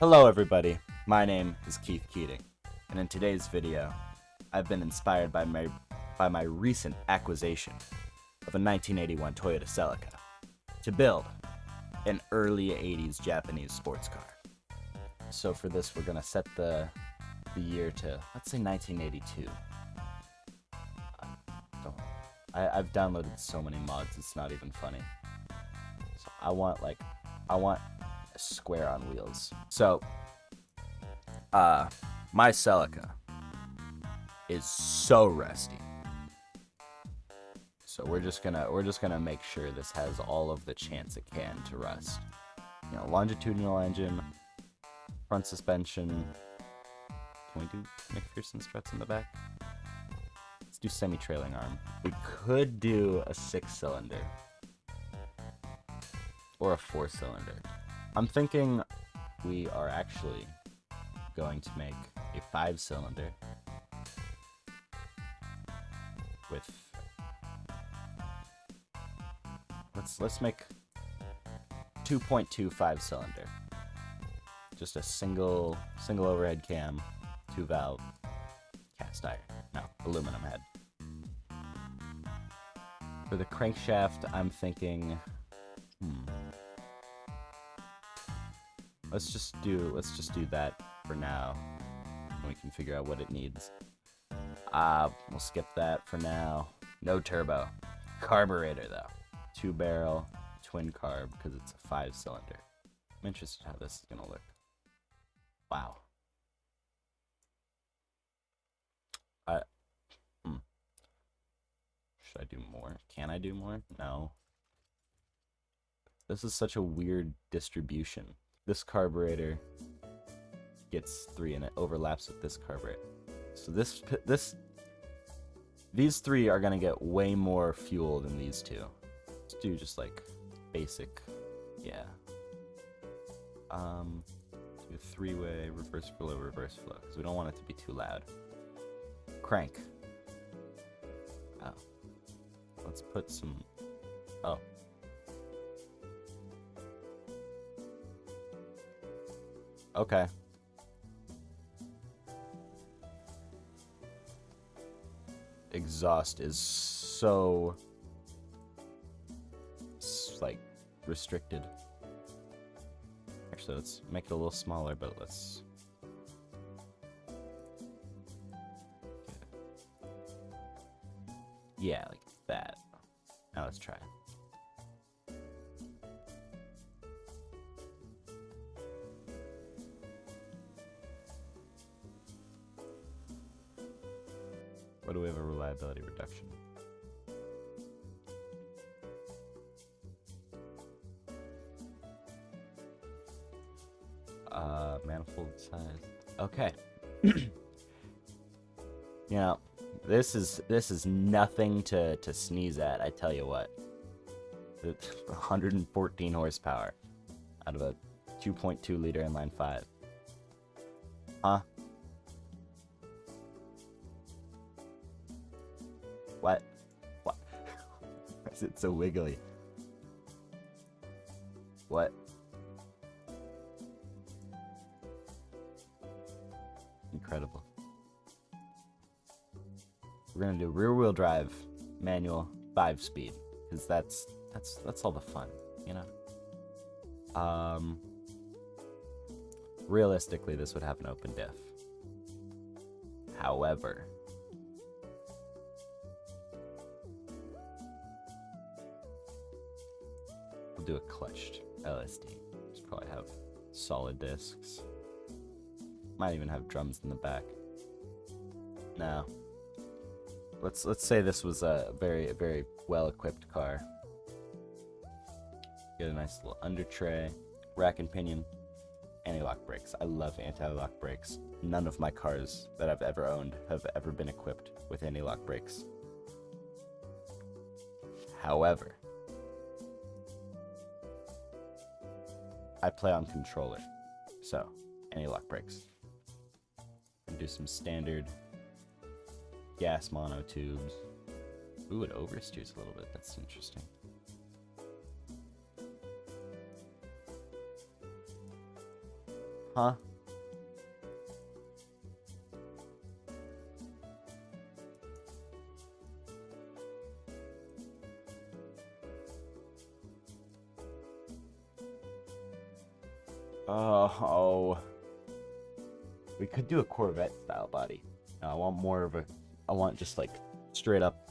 Hello everybody, my name is Keith Keating, and in today's video, I've been inspired by my recent acquisition of a 1981 Toyota Celica to build an early 80s Japanese sports car. So for this, we're going to set the year to, let's say 1982. I've downloaded so many mods, it's not even funny. So I want a square on wheels. So, my Celica is so rusty. So we're just gonna make sure this has all of the chance it can to rust. You know, longitudinal engine, front suspension. Can we do McPherson struts in the back? Let's do semi-trailing arm. We could do a 6-cylinder or a 4-cylinder. I'm thinking we are actually going to make a 5-cylinder with let's make 2.25 cylinder. Just a single overhead cam, 2-valve, cast iron. No, aluminum head. For the crankshaft, I'm thinking Let's just do that for now, and we can figure out what it needs. We'll skip that for now. No turbo. Carburetor though. 2-barrel, twin carb, because it's a 5-cylinder. I'm interested how this is gonna look. Wow. Should I do more? Can I do more? No. This is such a weird distribution. This carburetor gets 3 and it overlaps with this carburetor. So these 3 are gonna get way more fuel than these 2. Let's do just like basic, yeah. Do a 3-way reverse flow, because we don't want it to be too loud. Crank. Oh. Let's put some, oh. Okay. Exhaust is so like restricted. Actually, let's make it a little smaller, but let's yeah, like that. Now let's try. What do we have a reliability reduction? Manifold size. Okay. You know, this is nothing to sneeze at, I tell you what. 114 horsepower out of a 2.2 liter inline 5. Huh? What? What? Why is it so wiggly? What? Incredible. We're gonna do rear-wheel drive, manual, 5-speed, because that's all the fun, you know. Realistically, this would have an open diff. However, we'll do a clutched LSD. Just probably have solid discs. Might even have drums in the back. No. Let's say this was a very well equipped car. Get a nice little under tray, rack and pinion, anti-lock brakes. I love anti-lock brakes. None of my cars that I've ever owned have ever been equipped with anti-lock brakes. However, I play on controller, so anti-lock brakes. And do some standard gas mono tubes. Ooh, it oversteers a little bit. That's interesting. Huh? Oh. We could do a Corvette style body. No, I want more of a... I want just like straight up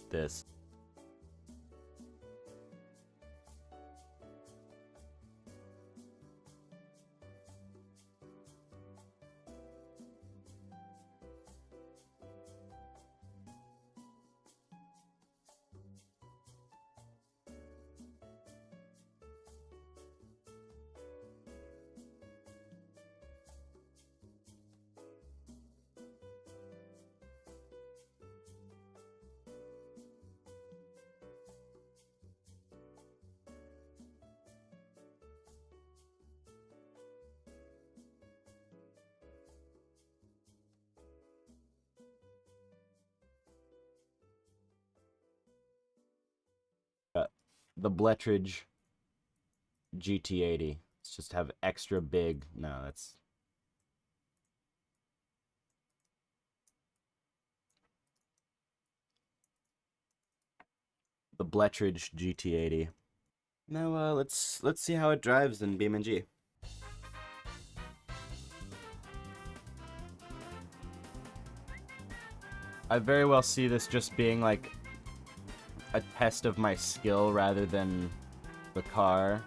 this. The Bletridge GT80. Let's just have extra big... No, that's... The Bletridge GT80. Now, let's see how it drives in BeamNG. I very well see this just being like a test of my skill rather than the car,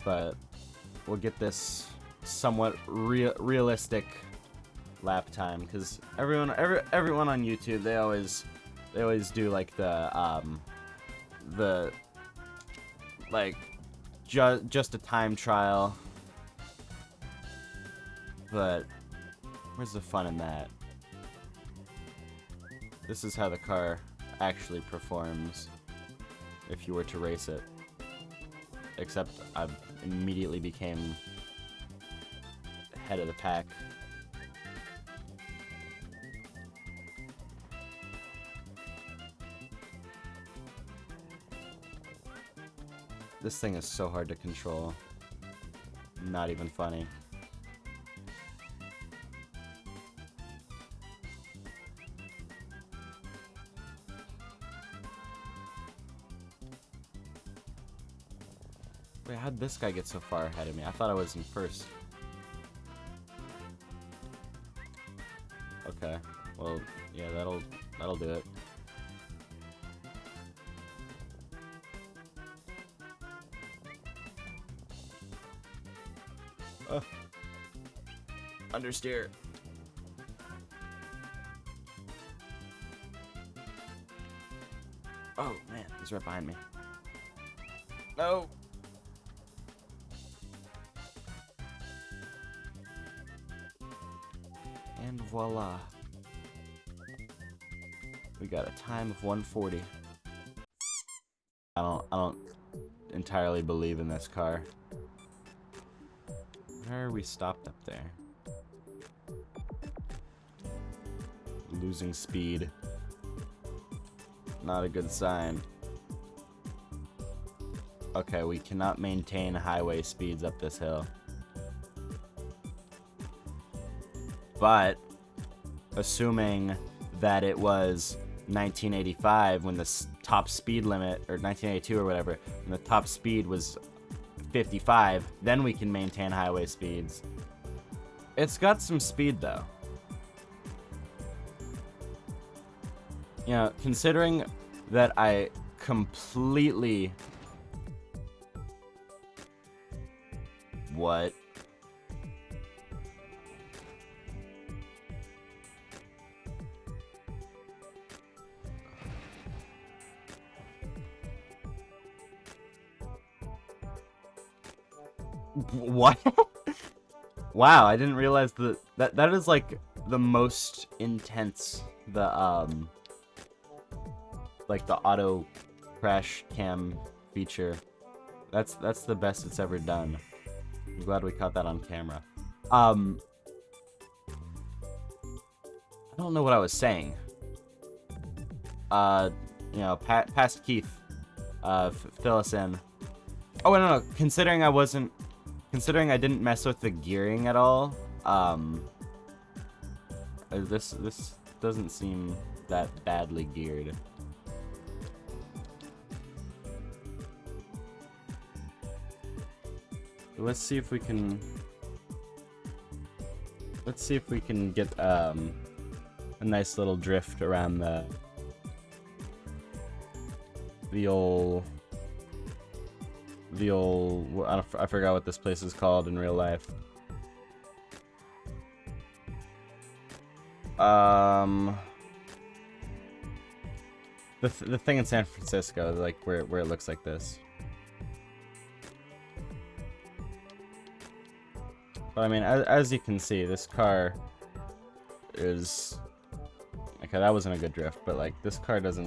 but we'll get this somewhat realistic lap time, because everyone on YouTube, they always do like the like just a time trial, but where's the fun in that? This is how the car actually performs if you were to race it. Except I immediately became head of the pack. This thing is so hard to control. Not even funny. Wait, how'd this guy get so far ahead of me? I thought I was in first. Okay. Well, yeah, that'll do it. Understeer. Oh man, he's right behind me. No. And voila. We got a time of 140. I don't entirely believe in this car. Where are we stopped up there? Losing speed. Not a good sign. Okay, we cannot maintain highway speeds up this hill. But, assuming that it was 1985 when the top speed limit, or 1982 or whatever, when the top speed was 55, then we can maintain highway speeds. It's got some speed though. You know, considering that I completely... What? What? Wow, I didn't realize that is like the most intense, like the auto crash cam feature. That's the best it's ever done. I'm glad we caught that on camera. I don't know what I was saying. You know, past Keith. fill us in. Oh, no, considering I didn't mess with the gearing at all, this doesn't seem that badly geared. Let's see if we can get a nice little drift around the old I forgot what this place is called in real life. The thing in San Francisco, like where it looks like this. But I mean, as you can see, this car is okay. That wasn't a good drift, but like this car does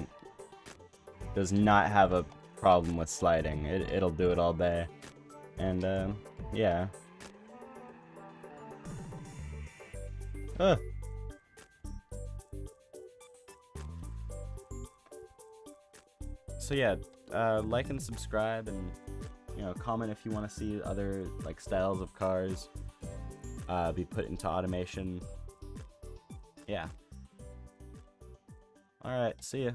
not have a problem with sliding. It'll do it all day, and yeah. So yeah, like and subscribe, and comment if you want to see other like styles of cars be put into automation. Yeah. All right, see ya.